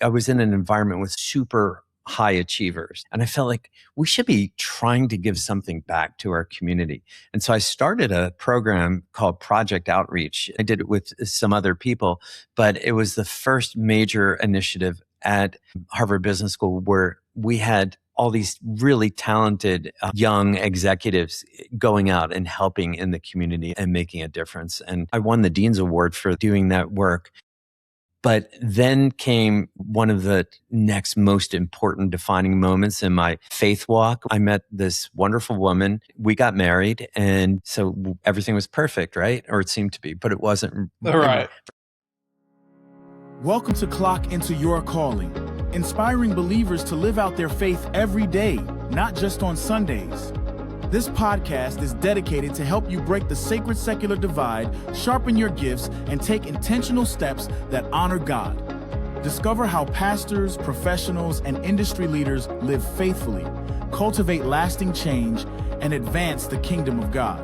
I was in an environment with super high achievers. And I felt like we should be trying to give something back to our community. And so I started a program called Project Outreach. I did it with some other people, but it was the first major initiative at Harvard Business School where we had all these really talented young executives going out and helping in the community and making a difference. And I won the Dean's Award for doing that work. But then came one of the next most important defining moments in my faith walk. I met this wonderful woman. We got married. And so everything was perfect, right? Or it seemed to be, but it wasn't. All right. Welcome to Clock Into Your Calling, inspiring believers to live out their faith every day, not just on Sundays. This podcast is dedicated to help you break the sacred secular divide, sharpen your gifts, and take intentional steps that honor God. Discover how pastors, professionals, and industry leaders live faithfully, cultivate lasting change, and advance the kingdom of God.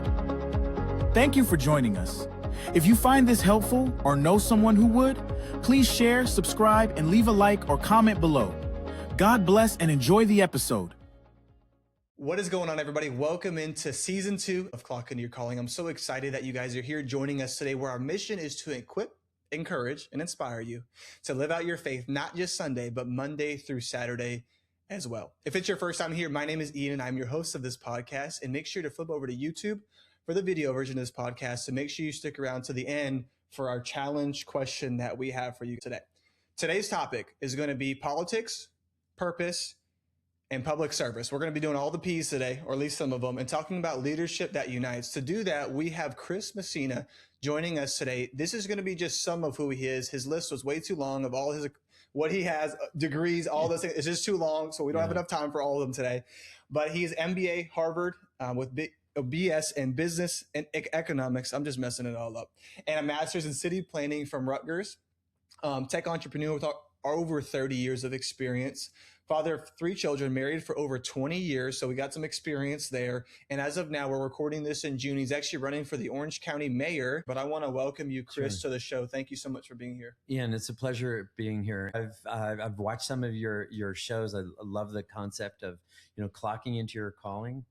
Thank you for joining us. If you find this helpful or know someone who would, please share, subscribe, and leave a like or comment below. God bless and enjoy the episode. What is going on, everybody? Welcome into season 2 of Clock Into Your Calling. I'm so excited that you guys are here joining us today, where our mission is to equip, encourage, and inspire you to live out your faith, not just Sunday, but Monday through Saturday as well. If it's your first time here, my name is Ian and I'm your host of this podcast. And make sure to flip over to YouTube for the video version of this podcast. So make sure you stick around to the end for our challenge question that we have for you today. Today's topic is going to be politics, purpose, and public service. We're going to be doing all the P's today, or at least some of them, and talking about leadership that unites. To do that, we have Chris Messina joining us today. This is going to be just some of who he is. His list was way too long of all his, what he has, degrees, all those things. It's just too long, so we don't have enough time for all of them today. But he's MBA Harvard with BS in business and economics. I'm just messing it all up. And a master's in city planning from Rutgers. Tech entrepreneur with over 30 years of experience. Father of 3 children, married for over 20 years. So we got some experience there. And as of now, we're recording this in June. He's actually running for the Orange County mayor. But I want to welcome you, Chris, to the show. Thank you so much for being here. Ian, it's a pleasure being here. I've watched some of your shows. I love the concept of, clocking into your calling,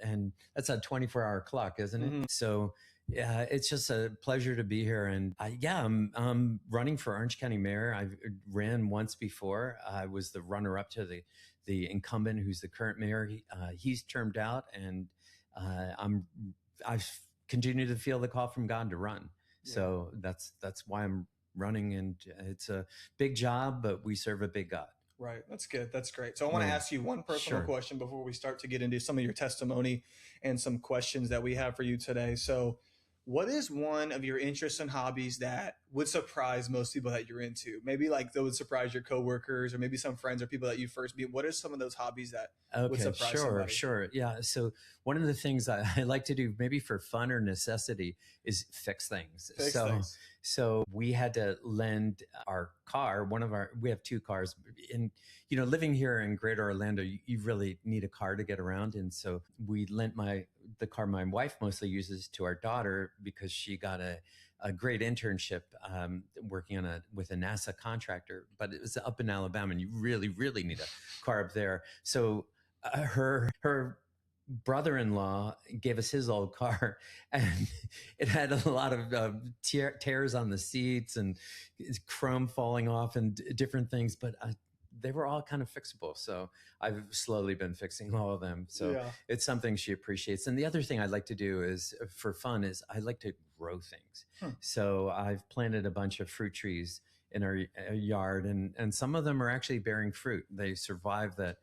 and that's a 24-hour clock, isn't it? Mm-hmm. So yeah, it's just a pleasure to be here. And I'm running for Orange County mayor. I ran once before. I was the runner-up to the incumbent, who's the current mayor. He's termed out, and I've continued to feel the call from God to run. Yeah. So that's why I'm running, and it's a big job, but we serve a big God. Right. That's good. That's great. So I want to ask you one personal question before we start to get into some of your testimony and some questions that we have for you today. So what is one of your interests and hobbies that would surprise most people that you're into? Maybe like that would surprise your coworkers, or maybe some friends or people that you first meet. What are some of those hobbies that would surprise somebody? Sure. Yeah. So one of the things I like to do, maybe for fun or necessity, is fix things. So we had to lend our car. We have 2 cars. And, living here in Greater Orlando, you really need a car to get around. And so we lent the car my wife mostly uses to our daughter, because she got a great internship working with a NASA contractor, but it was up in Alabama, and you really, really need a car up there. So her brother-in-law gave us his old car, and it had a lot of tears on the seats and chrome falling off and different things, but they were all kind of fixable. So I've slowly been fixing all of them. So It's something she appreciates. And the other thing I like to do is, for fun, is I like to grow things. So I've planted a bunch of fruit trees in our yard, and some of them are actually bearing fruit. They survived that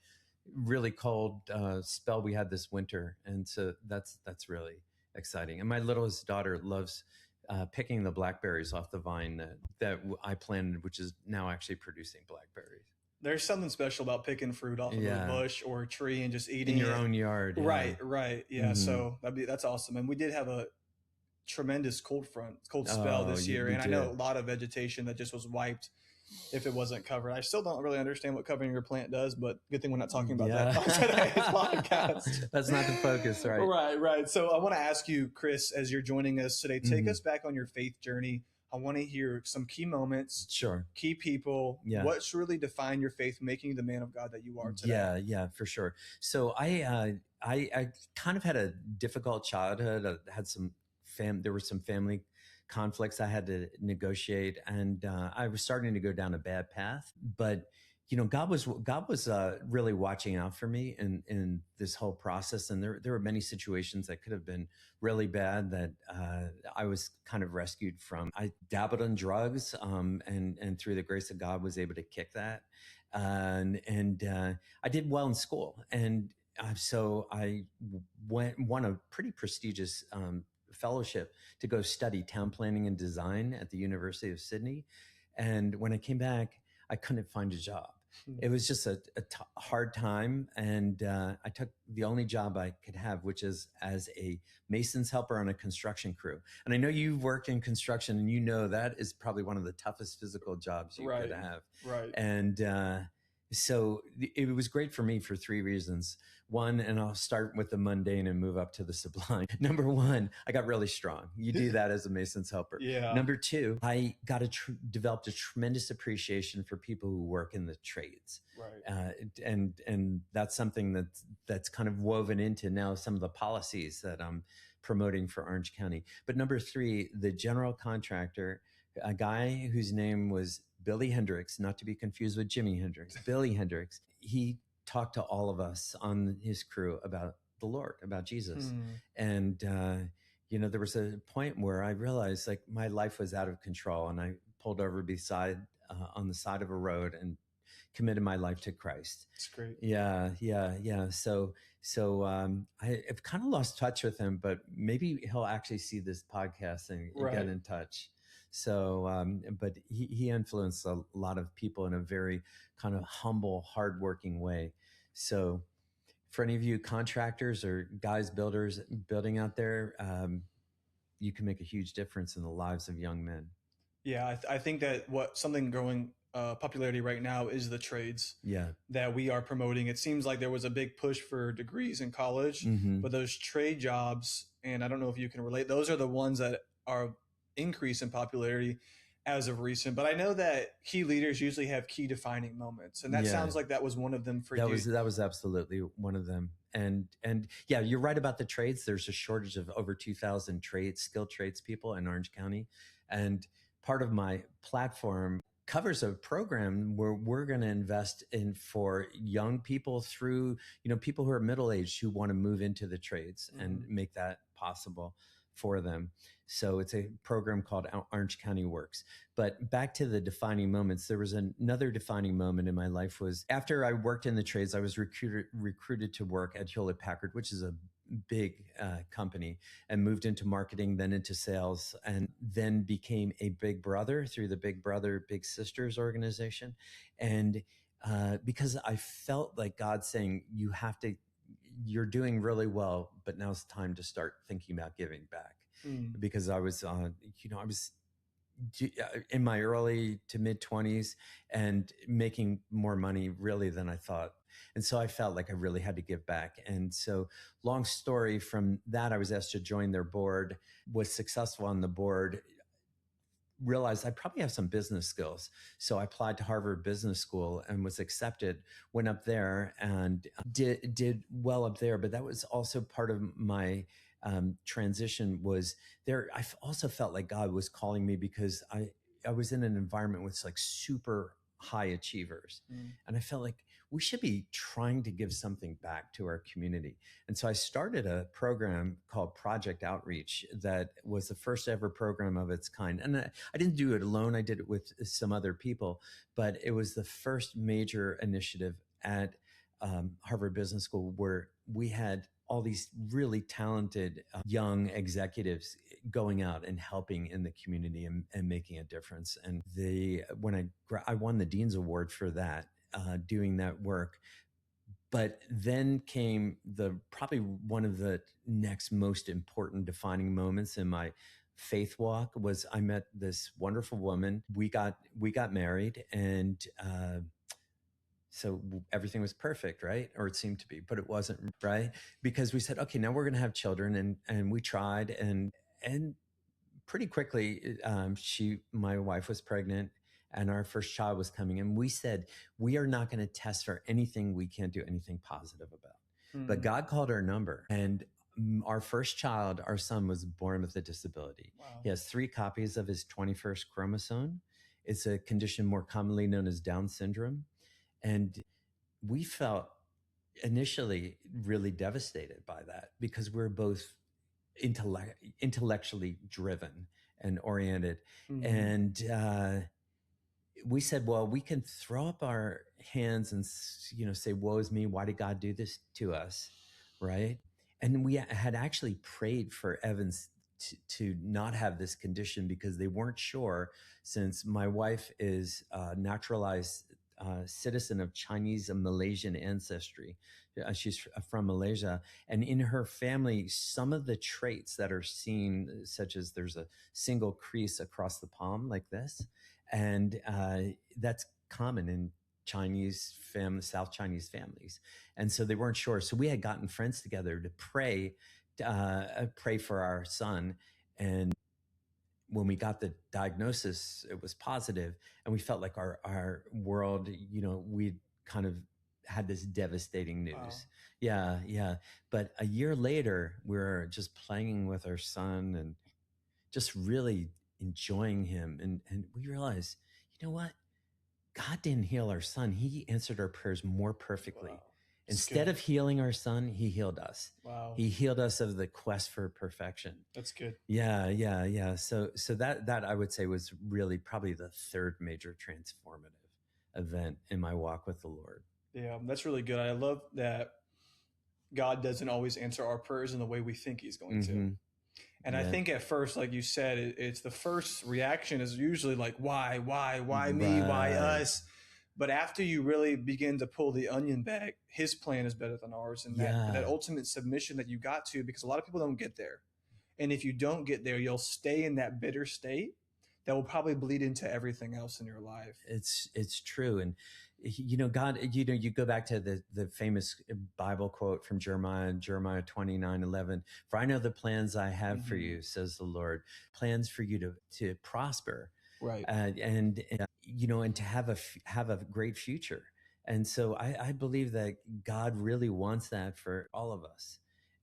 really cold spell we had this winter. And so that's really exciting. And my littlest daughter loves picking the blackberries off the vine that I planted, which is now actually producing blackberries. There's something special about picking fruit off of a bush or a tree and just eating in your own yard. Yeah. Right. Yeah. Mm-hmm. So that's awesome. And we did have a tremendous cold spell this year. And I know a lot of vegetation that just was wiped if it wasn't covered. I still don't really understand what covering your plant does, but good thing we're not talking about that on today's podcast. That's not the focus, right? Right. So I want to ask you, Chris, as you're joining us today, take us back on your faith journey. I want to hear some key moments, Sure. key people. Yeah. What's really defined your faith, making you the man of God that you are today? Yeah, for sure. So I kind of had a difficult childhood. I had there were some family conflicts I had to negotiate, and I was starting to go down a bad path. But God was really watching out for me in this whole process, and there were many situations that could have been really bad that I was kind of rescued from. I dabbled in drugs, and through the grace of God, was able to kick that, and I did well in school, and so I won a pretty prestigious fellowship to go study town planning and design at the University of Sydney. And when I came back, I couldn't find a job. It was just a hard time. And I took the only job I could have, which is as a mason's helper on a construction crew. And I know you've worked in construction, and you know that is probably one of the toughest physical jobs you could have. Right. And so it was great for me for three reasons. One, and I'll start with the mundane and move up to the sublime. Number one, I got really strong. You do that as a mason's helper. Yeah. Number two, I got developed a tremendous appreciation for people who work in the trades. Right. And that's something that's kind of woven into now some of the policies that I'm promoting for Orange County. But number three, the general contractor, a guy whose name was Billy Hendricks, not to be confused with Jimi Hendrix, Billy Hendricks, he talked to all of us on his crew about the Lord, about Jesus. And, there was a point where I realized like my life was out of control, and I pulled over on the side of a road and committed my life to Christ. That's great. Yeah. So I've kind of lost touch with him, but maybe he'll actually see this podcast and get in touch. So, but he influenced a lot of people in a very kind of humble, hardworking way. So for any of you contractors or guys, builders building out there, you can make a huge difference in the lives of young men. Yeah, I think that something growing popularity right now is the trades. Yeah, that we are promoting. It seems like there was a big push for degrees in college, but those trade jobs, and I don't know if you can relate, those are the ones that are increase in popularity as of recent. But I know that key leaders usually have key defining moments, and that sounds like that was one of them for you. That was absolutely one of them. And yeah, you're right about the trades. There's a shortage of over 2,000 skilled tradespeople in Orange County, and part of my platform covers a program where we're going to invest in for young people through, people who are middle-aged who want to move into the trades and make that possible for them. So it's a program called Orange County Works. But back to the defining moments, there was another defining moment in my life was after I worked in the trades, I was recruited to work at Hewlett Packard, which is a big company, and moved into marketing, then into sales, and then became a big brother through the Big Brother, Big Sisters organization. And because I felt like God saying, you're doing really well, but now it's time to start thinking about giving back. Because I was, I was in my early to mid 20s and making more money really than I thought. And so I felt like I really had to give back. And so long story from that, I was asked to join their board, was successful on the board, realized I probably have some business skills. So I applied to Harvard Business School and was accepted, went up there and did well up there. But that was also part of my transition was there. I also felt like God was calling me because I was in an environment with like super high achievers. And I felt like we should be trying to give something back to our community. And so I started a program called Project Outreach that was the first ever program of its kind. And I didn't do it alone. I did it with some other people, but it was the first major initiative at Harvard Business School where we had all these really talented young executives going out and helping in the community and making a difference. And when I won the Dean's Award for that, doing that work. But then came probably one of the next most important defining moments in my faith walk was I met this wonderful woman. We got married, and so everything was perfect, right? Or it seemed to be, but it wasn't, right? Because we said, okay, now we're going to have children, and we tried, and pretty quickly, my wife was pregnant and our first child was coming. And we said, we are not going to test for anything we can't do anything positive about. But God called our number. And our first child, our son, was born with a disability. Wow. He has 3 copies of his 21st chromosome. It's a condition more commonly known as Down syndrome. And we felt initially really devastated by that because we're both intellectually driven and oriented. And we said, well, we can throw up our hands and, say, woe is me. Why did God do this to us? Right. And we had actually prayed for Evans to not have this condition because they weren't sure, since my wife is a naturalized citizen of Chinese and Malaysian ancestry. She's from Malaysia. And in her family, some of the traits that are seen, such as there's a single crease across the palm like this, and that's common in South Chinese families. And so they weren't sure. So we had gotten friends together to pray for our son. And when we got the diagnosis, it was positive, and we felt like our world, we'd kind of had this devastating news. Wow. Yeah. But a year later, we were just playing with our son and just really enjoying him. And we realized, you know what? God didn't heal our son. He answered our prayers more perfectly. Wow. Instead of healing our son, he healed us. Wow. He healed us of the quest for perfection. That's good. Yeah. So that I would say was really probably the third major transformative event in my walk with the Lord. Yeah, that's really good. I love that God doesn't always answer our prayers in the way we think he's going to. And I think at first, like you said, it's the first reaction is usually like, why me, why us? But after you really begin to pull the onion back, his plan is better than ours. And that ultimate submission that you got to, because a lot of people don't get there. And if you don't get there, you'll stay in that bitter state that will probably bleed into everything else in your life. It's true. And, God, you go back to the famous Bible quote from Jeremiah 29:11. For I know the plans I have for you, says the Lord, plans for you to prosper. Right. And to have a great future. And so I believe that God really wants that for all of us.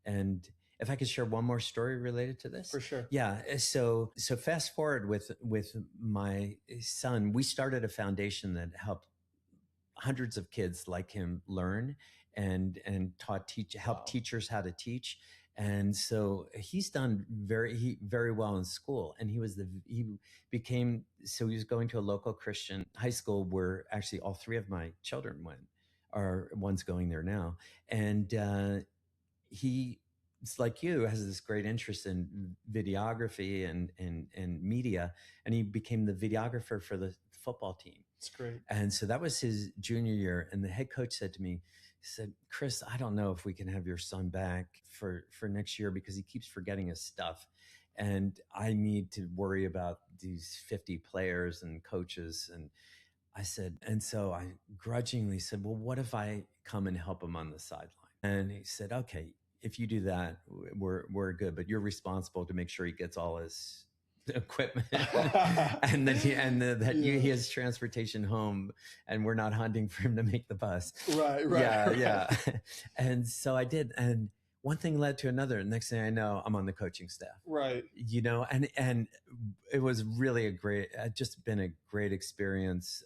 And if I could share one more story related to this. For sure. Yeah. So fast forward with my son, we started a foundation that helped hundreds of kids like him learn and help teachers how to teach. And so he's done very well in school. And he was going to a local Christian high school where actually all 3 of my children went, or one's going there now. And it's like you, has this great interest in videography and media. And he became the videographer for the football team. That's great. And so that was his junior year. And the head coach said to me, he said, Chris, I don't know if we can have your son back for next year because he keeps forgetting his stuff. And I need to worry about these 50 players and coaches. And I said, and so I grudgingly said, well, what if I come and help him on the sideline? And he said, okay, if you do that, we're good, but you're responsible to make sure he gets all his equipment and that he has transportation home, and we're not hunting for him to make the bus. Right. Yeah. And so I did, and one thing led to another. Next thing I know, I'm on the coaching staff. Right. And it was really just been a great experience.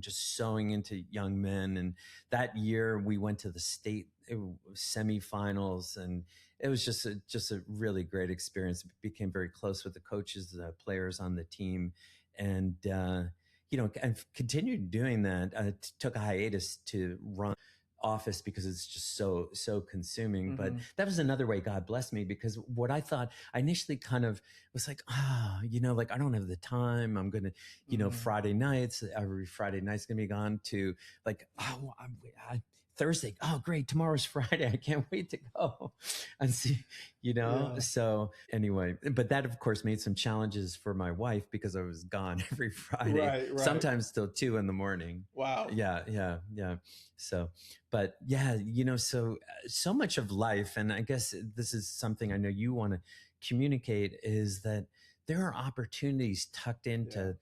Just sewing into young men. And that year we went to the state semifinals, and it was just a really great experience. Became very close with the coaches, the players on the team, and and continued doing that. Took a hiatus to run office because it's just so consuming. But that was another way God blessed me, because what I thought, I initially kind of was like, I don't have the time. I'm going to, Friday nights, every Friday night's going to be gone, to like, Thursday. Oh, great. Tomorrow's Friday. I can't wait to go and see, So anyway, but that of course made some challenges for my wife because I was gone every Friday, right. Sometimes till 2 a.m. Wow. Yeah. So, but yeah, so much of life. And I guess this is something I know you want to communicate, is that there are opportunities tucked into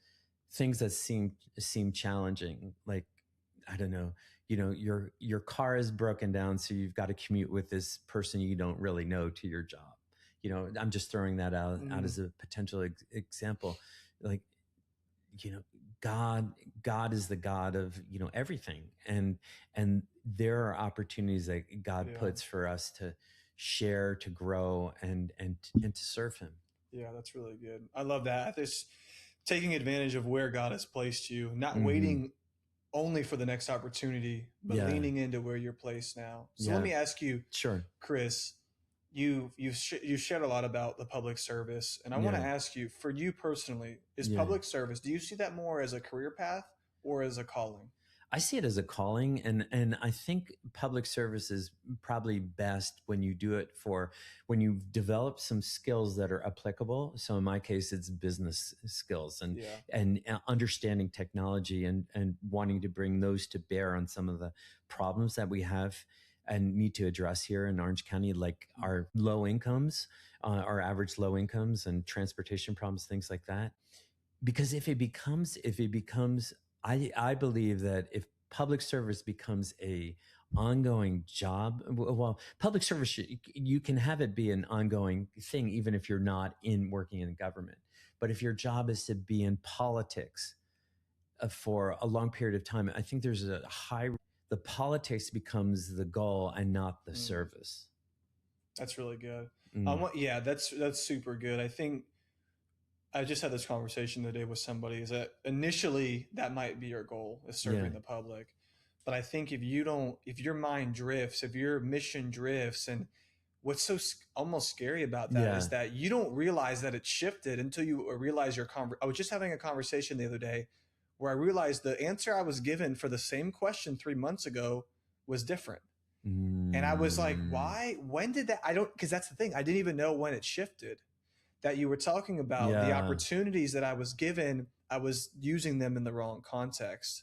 things that seem challenging. Like, I don't know, your car is broken down, so you've got to commute with this person you don't really know to your job. I'm just throwing that out as a potential example. Like, God is the God of, everything. And there are opportunities that God puts for us to share, to grow, and to serve him. Yeah, that's really good. I love that. This taking advantage of where God has placed you, not waiting only for the next opportunity, but leaning into where you're placed now. So let me ask you, sure, Chris, you've shared a lot about the public service, and I want to ask you, for you personally, is public service, do you see that more as a career path or as a calling? I see it as a calling, and I think public service is probably best when you do it when you've developed some skills that are applicable. So in my case, it's business skills and understanding technology and wanting to bring those to bear on some of the problems that we have and need to address here in Orange County, like our low incomes, our average low incomes and transportation problems, things like that. Because if it becomes, I believe that if public service becomes a ongoing job, well, public service, you can have it be an ongoing thing, even if you're not working in government. But if your job is to be in politics for a long period of time, I think there's the politics becomes the goal and not the service. That's really good. That's super good. I think I just had this conversation today with somebody, is that initially that might be your goal, is serving the public. But I think if your mind drifts, if your mission drifts, and what's so almost scary about that is that you don't realize that it shifted until you realize I was just having a conversation the other day where I realized the answer I was given for the same question 3 months ago was different. And I was like, why? When did that? Because that's the thing. I didn't even know when it shifted. That you were talking about the opportunities that I was given, I was using them in the wrong context.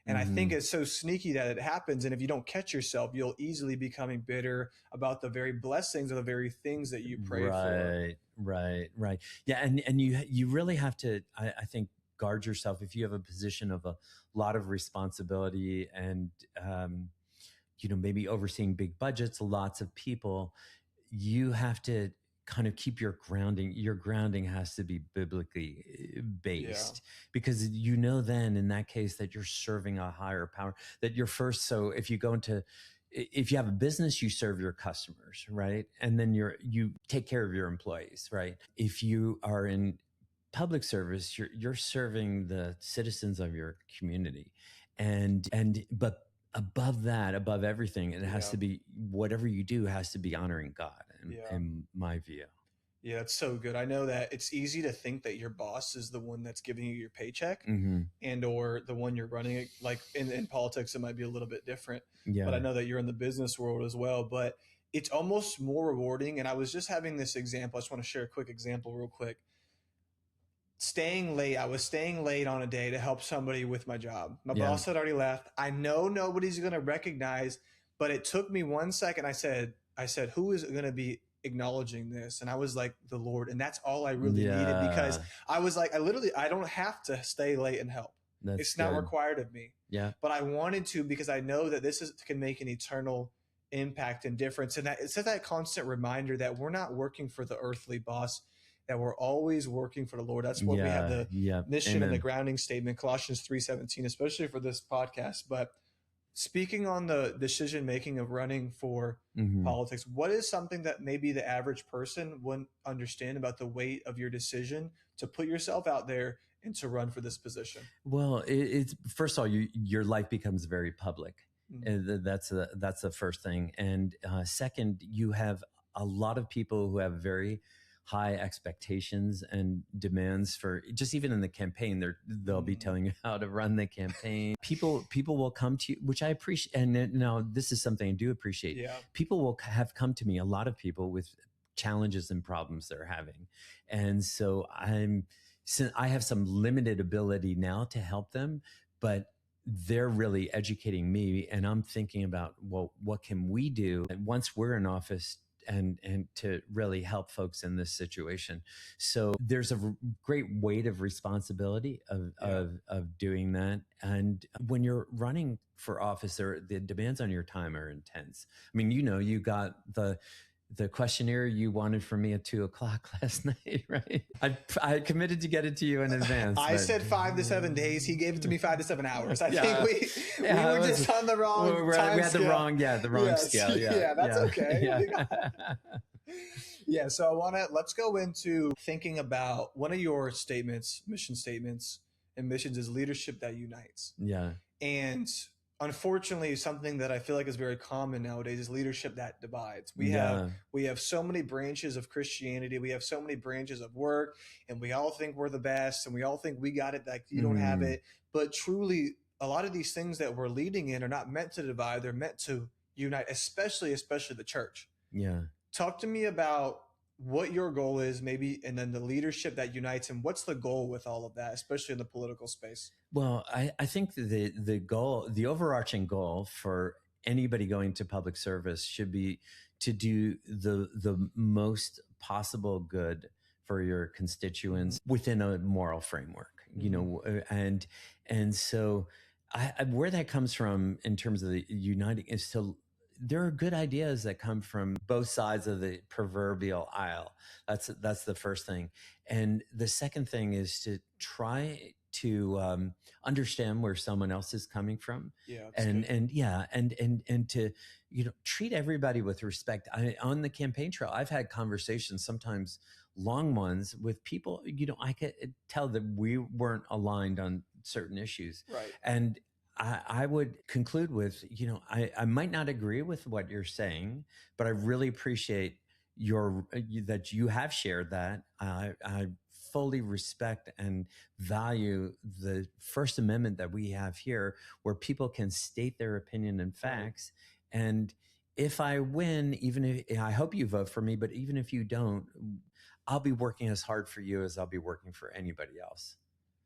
And I think it's so sneaky that it happens. And if you don't catch yourself, you'll easily becoming bitter about the very blessings or the very things that you pray for. Right. Yeah. And you really have to, I think, guard yourself if you have a position of a lot of responsibility and, maybe overseeing big budgets, lots of people. You have to kind of keep your grounding. Your grounding has to be biblically based, because then in that case that you're serving a higher power, that you're first. So if you have a business, you serve your customers, right? And then you take care of your employees, right? If you are in public service, you're serving the citizens of your community, but above everything, it has to be, whatever you do has to be honoring God, in my view. Yeah, it's so good. I know that it's easy to think that your boss is the one that's giving you your paycheck and or the one you're running it. Like in politics, it might be a little bit different. Yeah. But I know that you're in the business world as well. But it's almost more rewarding. And I was just having this example. I just want to share a quick example real quick. Staying late. I was staying late on a day to help somebody with my job. My boss had already left. I know nobody's going to recognize, but it took me 1 second. I said, who is going to be acknowledging this? And I was like, the Lord. And that's all I really needed, because I was like, I don't have to stay late and help. It's not required of me. Yeah. But I wanted to, because I know that this can make an eternal impact and difference. And it's that constant reminder that we're not working for the earthly boss, that we're always working for the Lord. That's what we have the mission and the grounding statement, Colossians 3:17, especially for this podcast. But speaking on the decision-making of running for politics, what is something that maybe the average person wouldn't understand about the weight of your decision to put yourself out there and to run for this position? Well, it's first of all, your life becomes very public. And that's the first thing. And second, you have a lot of people who have very high expectations and demands for, just even in the campaign, they'll be telling you how to run the campaign. People will come to you, which I appreciate. And now this is something I do appreciate. Yeah. People will have come to me, a lot of people with challenges and problems they're having. And so I have some limited ability now to help them, but they're really educating me. And I'm thinking about, well, what can we do? And once we're in office, and to really help folks in this situation. So there's a great weight of responsibility of doing that. And when you're running for office, the demands on your time are intense. I mean, you got the questionnaire you wanted from me at 2:00 last night, right? I committed to get it to you in advance. I said 5 to 7 days. He gave it to me 5 to 7 hours. I think we were just on the wrong time we had scale. the wrong scale. Yeah, that's okay. Yeah. So let's go into thinking about one of your statements, mission statements, and missions is leadership that unites. Yeah. And unfortunately, something that I feel like is very common nowadays is leadership that divides. We have so many branches of Christianity. We have so many branches of work, and we all think we're the best, and we all think we got it, like you don't have it. But truly, a lot of these things that we're leading in are not meant to divide. They're meant to unite, especially the church. Yeah. Talk to me about what your goal is, maybe, and then the leadership that unites, and what's the goal with all of that, especially in the political space? Well, I think the overarching goal for anybody going to public service should be to do the most possible good for your constituents within a moral framework, and so where that comes from in terms of the uniting is there are good ideas that come from both sides of the proverbial aisle. That's the first thing. And the second thing is to try to understand where someone else is coming from. Yeah. And to, treat everybody with respect. On the campaign trail, I've had conversations, sometimes long ones, with people, I could tell that we weren't aligned on certain issues. Right. And I would conclude with, I might not agree with what you're saying, but I really appreciate that you have shared that. I fully respect and value the First Amendment that we have here, where people can state their opinion and facts. And if I win, I hope you vote for me, but even if you don't, I'll be working as hard for you as I'll be working for anybody else.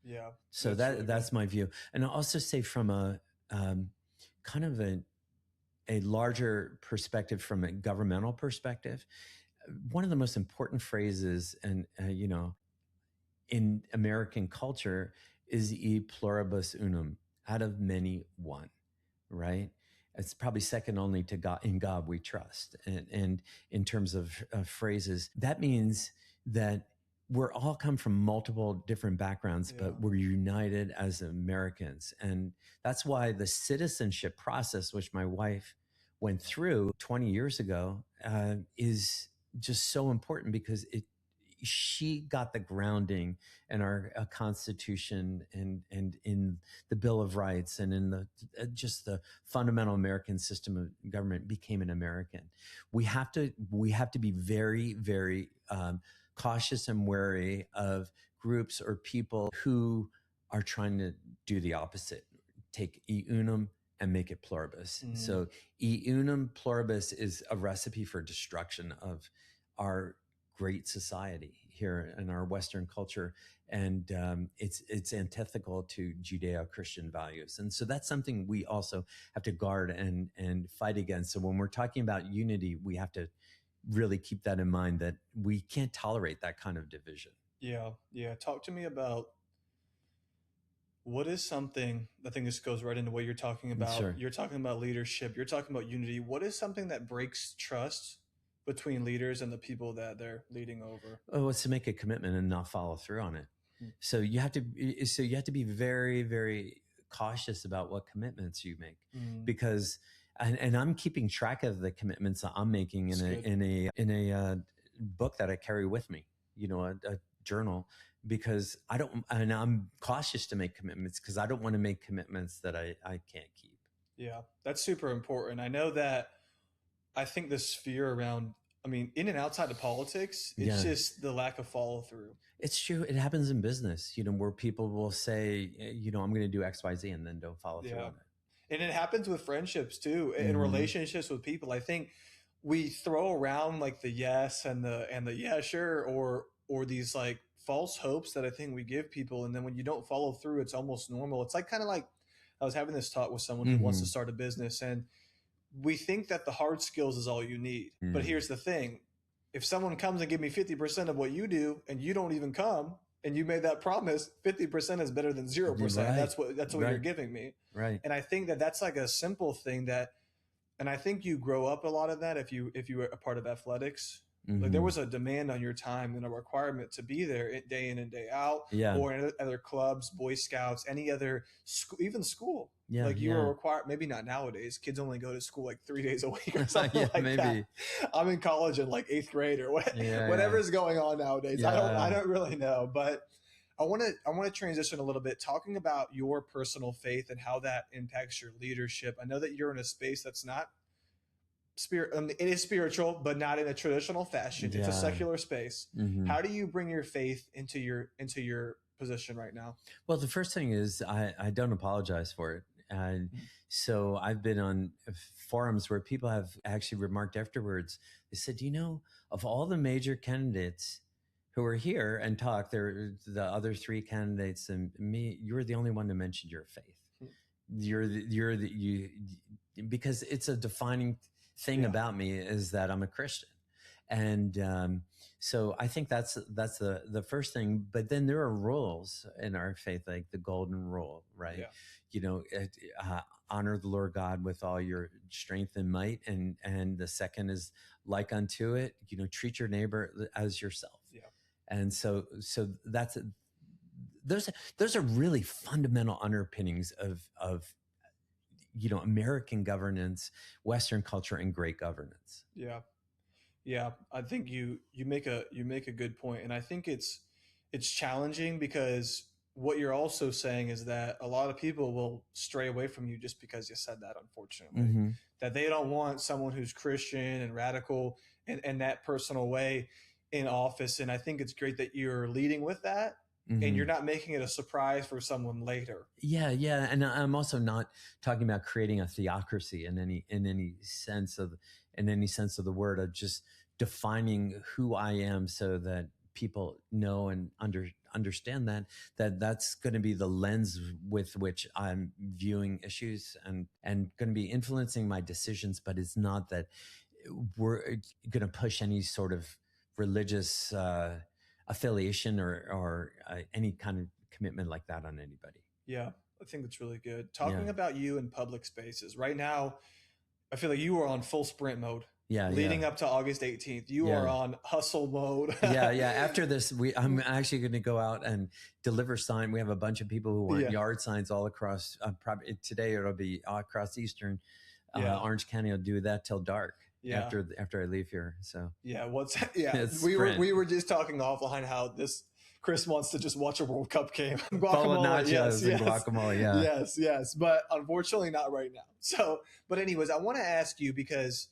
Yeah. So that's my view. And I'll also say from a kind of a larger perspective, from a governmental perspective, one of the most important phrases in American culture is e pluribus unum, out of many one, right? It's probably second only to God. In God we trust. And in terms of phrases, that means that we're all come from multiple different backgrounds, but we're united as Americans. And that's why the citizenship process, which my wife went through 20 years ago, is just so important, because she got the grounding in our Constitution and in the Bill of Rights and in just the fundamental American system of government, became an American. We have to be very, very cautious and wary of groups or people who are trying to do the opposite. Take e unum and make it pluribus. So e unum pluribus is a recipe for destruction of our great society here in our Western culture. And it's antithetical to Judeo-Christian values. And so that's something we also have to guard and fight against. So when we're talking about unity, we have to really keep that in mind, that we can't tolerate that kind of division. Yeah. Talk to me about what is something, I think this goes right into what you're talking about. Sure. You're talking about leadership. You're talking about unity. What is something that breaks trust between leaders and the people that they're leading over? Oh, it's to make a commitment and not follow through on it. So you have to be very, very cautious about what commitments you make, because and I'm keeping track of the commitments that I'm making in a book that I carry with me, a journal, because I'm cautious to make commitments, because I don't want to make commitments that I can't keep. Yeah, that's super important. I know that. I think the sphere around, in and outside of politics, it's just the lack of follow through. It's true. It happens in business, where people will say, I'm going to do X, Y, Z, and then don't follow through on it. And it happens with friendships too, and relationships with people. I think we throw around like the yes and the yeah, sure, or these like false hopes that I think we give people. And then when you don't follow through, it's almost normal. It's like kind of like I was having this talk with someone who wants to start a business, and we think that the hard skills is all you need. But here's the thing. If someone comes and give me 50% of what you do and you don't even come and you made that promise, 50% is better than 0%. Right. That's what you're giving me. Right. And I think that that's like a simple thing and I think you grow up a lot of that if you were a part of athletics. Like there was a demand on your time and a requirement to be there day in and day out, or in other clubs, Boy Scouts, any other school, even school. Like you were required, maybe not nowadays. Kids only go to school like 3 days a week or something like maybe. That. I'm in college in like 8th grade or whatever's going on nowadays. I don't really know, but I want to transition a little bit, talking about your personal faith and how that impacts your leadership. I know that you're in a space that's not it is spiritual, but not in a traditional fashion. It's a secular space. How do you bring your faith into your position right now? Well, the first thing is I don't apologize for it. And so I've been on forums where people have actually remarked afterwards. They said, of all the major candidates who are here and talk, the other 3 candidates and me, you're the only one who mentioned your faith. Because it's a defining thing about me is that I'm a Christian. And so I think that's the first thing. But then there are rules in our faith, like the golden rule, right? Honor the Lord God with all your strength and might. And the second is like unto it, treat your neighbor as yourself. Yeah. And so those are really fundamental underpinnings of American governance, Western culture, and great governance. Yeah. Yeah. I think you make a good point. And I think it's challenging because what you're also saying is that a lot of people will stray away from you just because you said that, unfortunately, that they don't want someone who's Christian and radical in that personal way in office. And I think it's great that you're leading with that. And you're not making it a surprise for someone later. Yeah. And I'm also not talking about creating a theocracy in any sense of the word, of just defining who I am so that people know and understand that's going to be the lens with which I'm viewing issues and going to be influencing my decisions. But it's not that we're going to push any sort of religious affiliation or any kind of commitment like that on anybody. Yeah, I think that's really good. Talking about you in public spaces right now, I feel like you are on full sprint mode. Leading up to August 18th, you are on hustle mode. After this, I'm actually going to go out and deliver sign. We have a bunch of people who want yard signs all across. Probably today it'll be across Eastern Orange County. I'll do that till dark. After I leave here. So we were just talking offline how Chris wants to just watch a World Cup game. Guacamole, guacamole, yes. But unfortunately not right now. So, but anyways, I want to ask you, because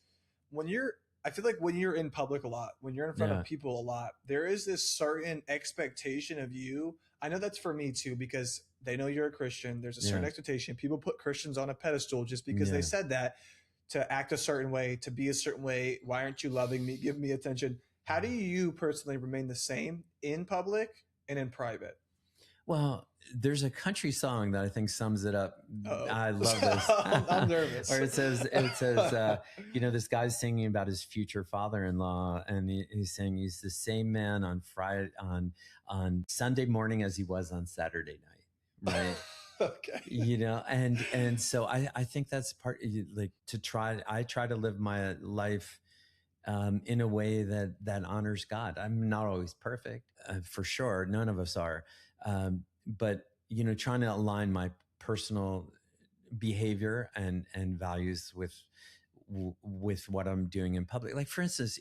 I feel like when you're in public a lot, when you're in front of people a lot, there is this certain expectation of you. I know that's for me too, because they know you're a Christian. There's a certain expectation. People put Christians on a pedestal just because they said that, to act a certain way, to be a certain way. Why aren't you loving me? Give me attention. How do you personally remain the same in public and in private? Well, there's a country song that I think sums it up. I love this. I'm nervous. Or it says, this guy's singing about his future father-in-law, and he's saying he's the same man on on Sunday morning as he was on Saturday night, right? Okay. And so I think that's part, like, I try to live my life in a way that honors God. I'm not always perfect, for sure. None of us are. But, trying to align my personal behavior and values with what I'm doing in public. Like, for instance,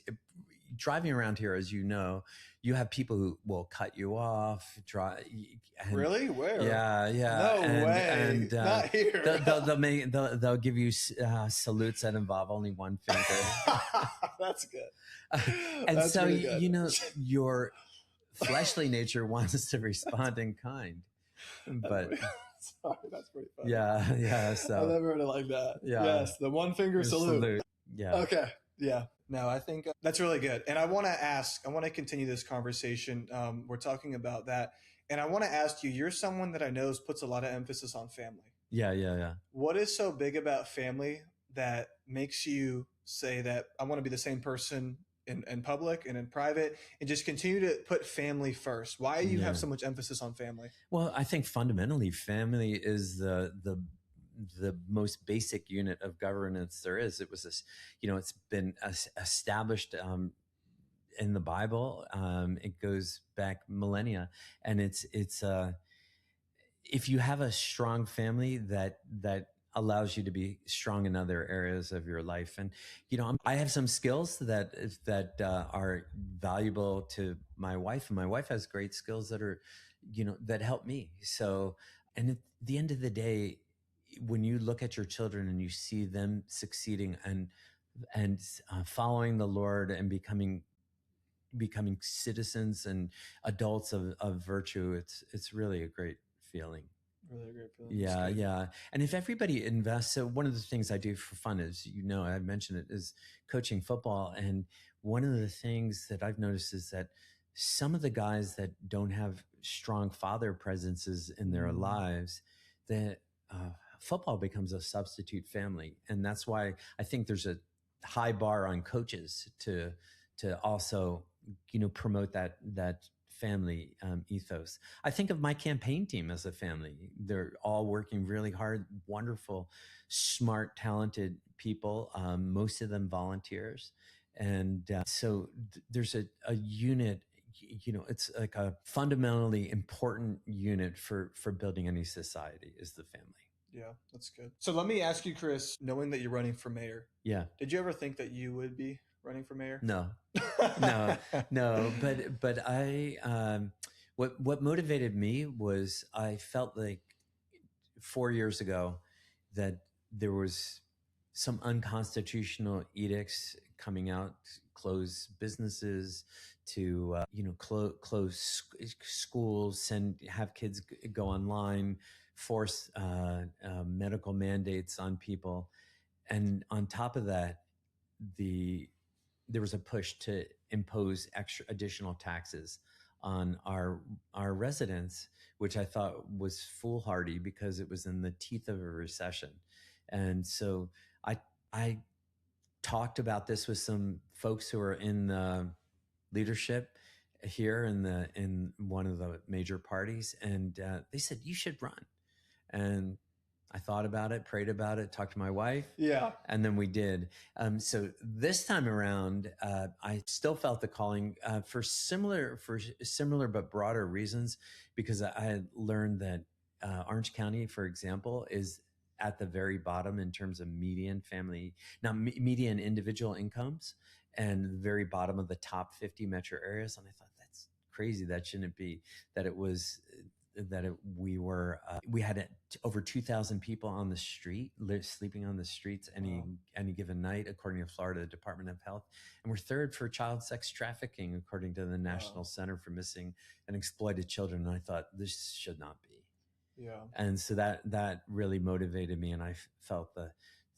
driving around here, as you know, you have people who will cut you off. Really? Where? Yeah. No way. And not here. They'll give you salutes that involve only one finger. That's good. And That's so, really good. your fleshly nature wants to respond in kind. But sorry, that's pretty funny. Yeah. So I've never heard it like that. Yeah. Yes, the one finger salute. Yeah. Okay. Yeah. No, I think that's really good. And I want to continue this conversation. We're talking about that. And I want to ask you, you're someone that I know puts a lot of emphasis on family. Yeah. What is so big about family that makes you say that I want to be the same person in public and in private, and just continue to put family first? Why do you have so much emphasis on family? Well, I think fundamentally family is the most basic unit of governance there is. It was this, it's been established in the Bible. It goes back millennia, and it's if you have a strong family that allows you to be strong in other areas of your life. And I have some skills that are valuable to my wife, and my wife has great skills that are that help me. So, and at the end of the day, when you look at your children and you see them succeeding and following the Lord and becoming citizens and adults of virtue, it's really a great feeling. Really great feeling. Yeah. And if everybody invests, so one of the things I do for fun is, I mentioned it, is coaching football. And one of the things that I've noticed is that some of the guys that don't have strong father presences in their lives, that football becomes a substitute family. And that's why I think there's a high bar on coaches to also, promote that family ethos. I think of my campaign team as a family. They're all working really hard, wonderful, smart, talented people, most of them volunteers. And so there's a unit, it's like a fundamentally important unit for building any society is the family. Yeah, that's good. So let me ask you, Chris, knowing that you're running for mayor. Yeah. Did you ever think that you would be running for mayor? No. But I, what motivated me was I felt like 4 years ago that there was some unconstitutional edicts coming out, close businesses, to close schools, have kids go online, force medical mandates on people, and on top of that, there was a push to impose additional taxes on our residents, which I thought was foolhardy because it was in the teeth of a recession. And so I talked about this with some folks who are in the leadership here in one of the major parties, and they said, you should run. And I thought about it, prayed about it, talked to my wife. Yeah. And then we did. So this time around, I still felt the calling for similar but broader reasons, because I had learned that Orange County, for example, is at the very bottom in terms of median individual incomes, and the very bottom of the top 50 metro areas. And I thought, that's crazy. That shouldn't be. We had over 2,000 people on the street, sleeping on the streets any given night, according to Florida Department of Health. And we're third for child sex trafficking, according to the National Center for Missing and Exploited Children. And I thought, this should not be. Yeah. And so that really motivated me, and I felt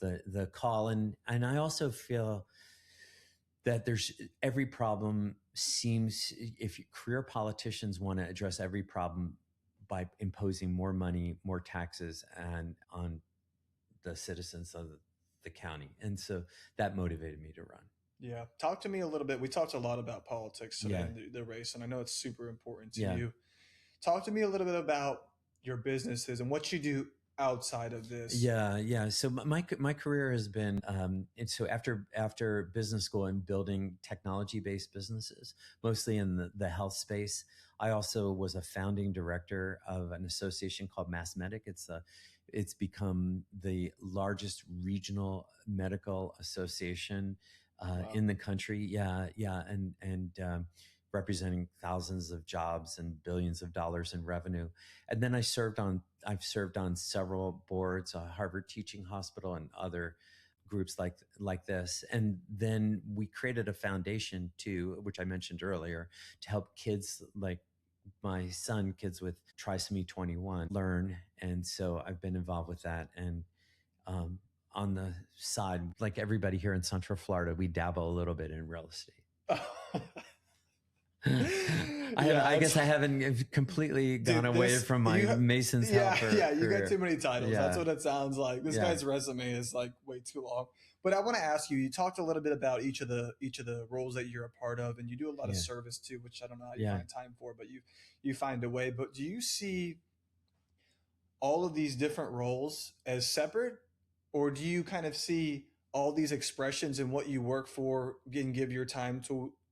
the call. And I also feel that there's every problem seems, if career politicians want to address every problem by imposing more money, more taxes, and on the citizens of the county. And so that motivated me to run. Yeah. Talk to me a little bit. We talked a lot about politics today in the race, and I know it's super important to you. Talk to me a little bit about your businesses and what you do outside of this. Yeah. So my career has been, so after business school and building technology-based businesses, mostly in the health space. I also was a founding director of an association called MassMedic. It's become the largest regional medical association in the country. Yeah, and representing thousands of jobs and billions of dollars in revenue. And then I've served on several boards, Harvard Teaching Hospital and other groups like this. And then we created a foundation too, which I mentioned earlier, to help kids like my son, kids with trisomy 21, learn. And so I've been involved with that. And on the side, like everybody here in Central Florida, we dabble a little bit in real estate. I guess I haven't completely gone away from my Mason's helper. Yeah, you career. got too many titles. Yeah. That's what it sounds like. This guy's resume is like way too long. But I want to ask you, you talked a little bit about each of the roles that you're a part of, and you do a lot of service too, which I don't know how you find time for, but you find a way. But do you see all of these different roles as separate, or do you kind of see all these expressions and what you work for and give your time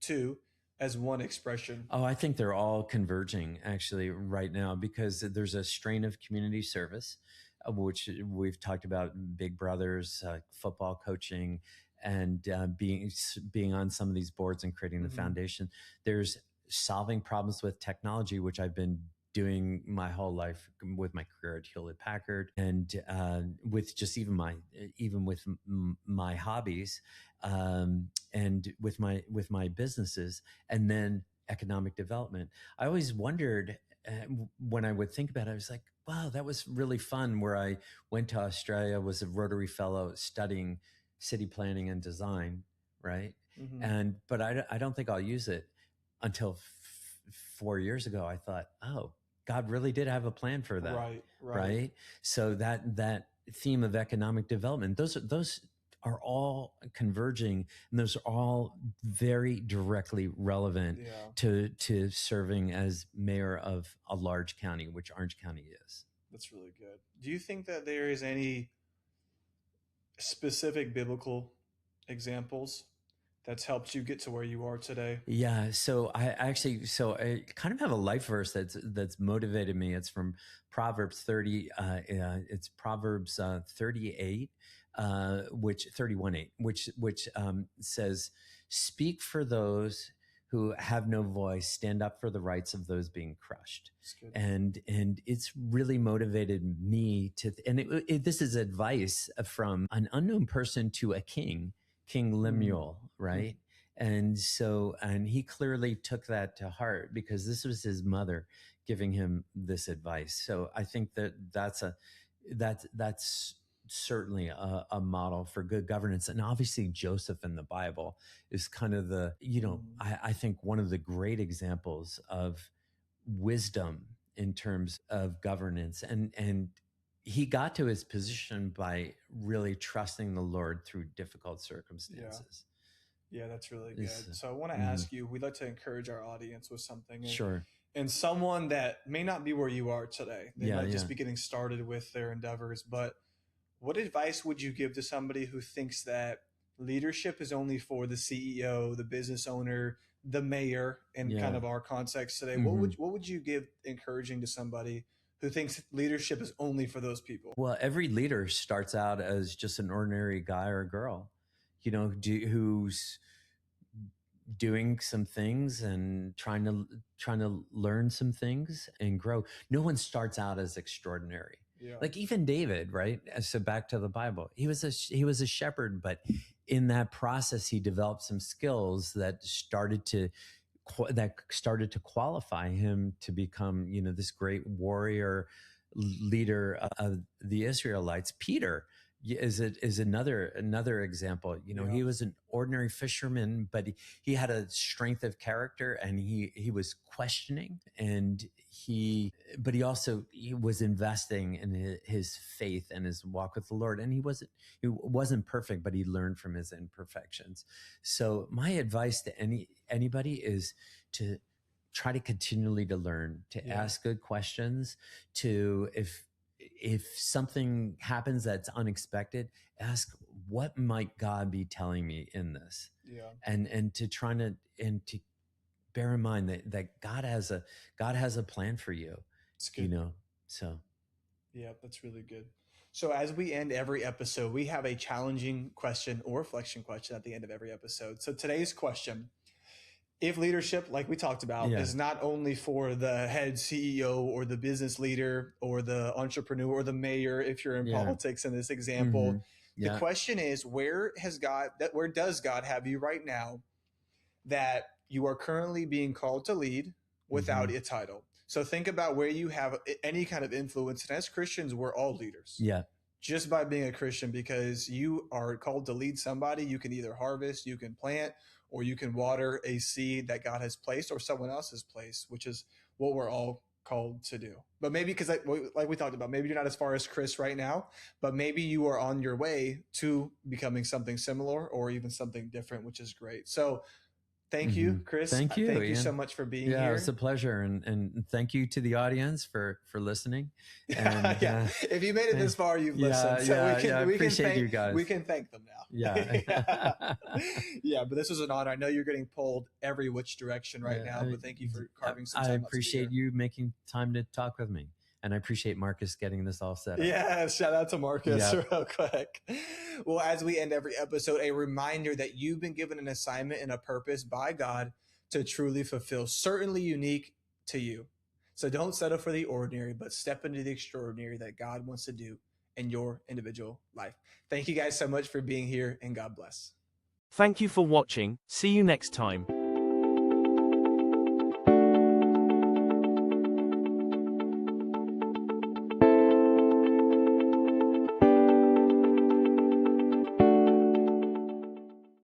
to as one expression? Oh, I think they're all converging actually right now, because there's a strain of community service, which we've talked about, big brothers, football coaching, and being on some of these boards and creating the foundation. There's solving problems with technology, which I've been doing my whole life with my career at Hewlett Packard, and with just even with my hobbies, and with my businesses, and then economic development. I always wondered, when I would think about it, I was like, wow, that was really fun. Where I went to Australia, was a Rotary Fellow studying city planning and design, right? But I don't think I'll use it until 4 years ago. I thought, oh, God really did have a plan for that, right? So that theme of economic development, those are all converging, and those are all very directly relevant to serving as mayor of a large county, which Orange County is. That's really good. Do you think that there is any specific biblical examples that's helped you get to where you are today? Yeah. So I kind of have a life verse that's motivated me. It's from Proverbs 30. It's Proverbs 38, 31:8, which says, "Speak for those who have no voice, stand up for the rights of those being crushed." And it's really motivated me to, this is advice from an unknown person to a king, King Lemuel, right? And he clearly took that to heart, because this was his mother giving him this advice. So I think that's certainly a model for good governance. And obviously Joseph in the Bible is kind of I think one of the great examples of wisdom in terms of governance. And he got to his position by really trusting the Lord through difficult circumstances. Yeah, that's really good. So I want to ask you, we'd like to encourage our audience with something. Sure. And someone that may not be where you are today. They might just be getting started with their endeavors. But what advice would you give to somebody who thinks that leadership is only for the CEO, the business owner, the mayor, in kind of our context today? What would you give encouraging to somebody who thinks leadership is only for those people? Well, every leader starts out as just an ordinary guy or girl, who's doing some things and trying to learn some things and grow. No one starts out as extraordinary. Like even David, right? So back to the Bible, he was a shepherd, but in that process, he developed some skills that started to qualify him to become, this great warrior leader of the Israelites. Peter is another example. He was an ordinary fisherman, but he had a strength of character, and he was questioning, and he was investing in his faith and his walk with the Lord. And he wasn't perfect, but he learned from his imperfections. So my advice to anybody is to try to continually to learn, to ask good questions, to if something happens that's unexpected, ask, what might God be telling me in this? And to to bear in mind that God has a plan for you. It's good. So. Yeah, that's really good. So as we end every episode, we have a challenging question or reflection question at the end of every episode. So today's question: if leadership, like we talked about, is not only for the head CEO or the business leader or the entrepreneur or the mayor, if you're in politics in this example, the question is, where does God have you right now that you are currently being called to lead without a title? So think about where you have any kind of influence. And as Christians, we're all leaders. Just by being a Christian, because you are called to lead somebody. You can either harvest, you can plant, or you can water a seed that God has placed or someone else has placed, which is what we're all called to do. But maybe because like we talked about, maybe you're not as far as Chris right now, but maybe you are on your way to becoming something similar or even something different, which is great. So thank you, Chris. Thank you. Thank you so much for being here. Yeah, it's a pleasure. And thank you to the audience for listening. And, yeah. If you made it this far, you've listened. So we can thank you guys. We can thank them now. Yeah. Yeah, but this was an honor. I know you're getting pulled every which direction right now, but thank you for carving some time. I appreciate you making time to talk with me. And I appreciate Marcus getting this all set up. Yeah, shout out to Marcus real quick. Well, as we end every episode, a reminder that you've been given an assignment and a purpose by God to truly fulfill, certainly unique to you. So don't settle for the ordinary, but step into the extraordinary that God wants to do in your individual life. Thank you guys so much for being here, and God bless. Thank you for watching. See you next time.